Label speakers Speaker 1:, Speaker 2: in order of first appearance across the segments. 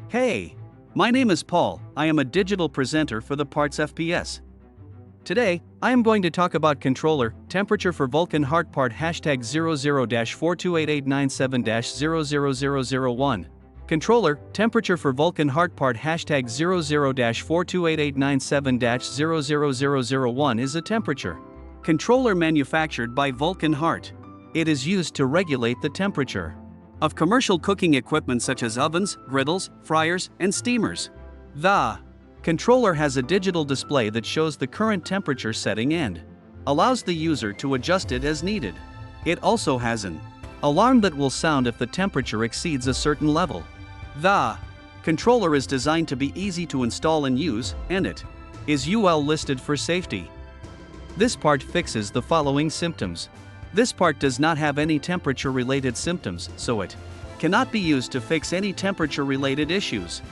Speaker 1: Hey, my name is Paul. I am a digital presenter for the PartsFPS. Today, I am going to talk about controller temperature for Vulcan Hart part #00-42887-00001. Controller temperature for Vulcan Hart part #00-42887-00001 is a temperature controller manufactured by Vulcan Hart. It is used to regulate the temperature of commercial cooking equipment such as ovens, griddles, fryers, and steamers. The controller has a digital display that shows the current temperature setting and allows the user to adjust it as needed. It also has an alarm that will sound if the temperature exceeds a certain level. The controller is designed to be easy to install and use, and it is UL listed for safety. This part fixes the following symptoms. This part does not have any temperature-related symptoms, so it cannot be used to fix any temperature-related issues.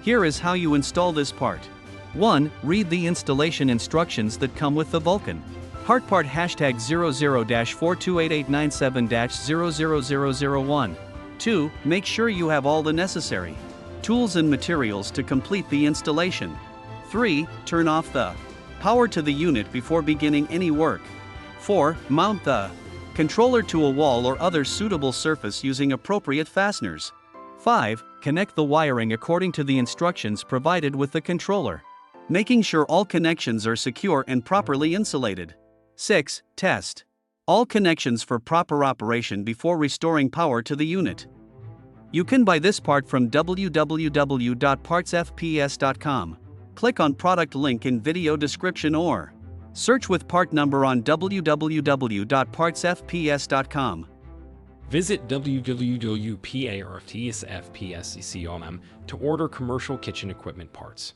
Speaker 1: Here is how you install this part. 1. Read the installation instructions that come with the Vulcan Hart part #00-42887-00001. 2. Make sure you have all the necessary tools and materials to complete the installation. 3. Turn off the power to the unit before beginning any work. 4. Mount the controller to a wall or other suitable surface using appropriate fasteners. 5. Connect the wiring according to the instructions provided with the controller, making sure all connections are secure and properly insulated. 6. Test all connections for proper operation before restoring power to the unit. You can buy this part from www.partsfps.com. Click on product link in video description or search with part number on www.partsfps.com.
Speaker 2: Visit www.partsfps.com to order commercial kitchen equipment parts.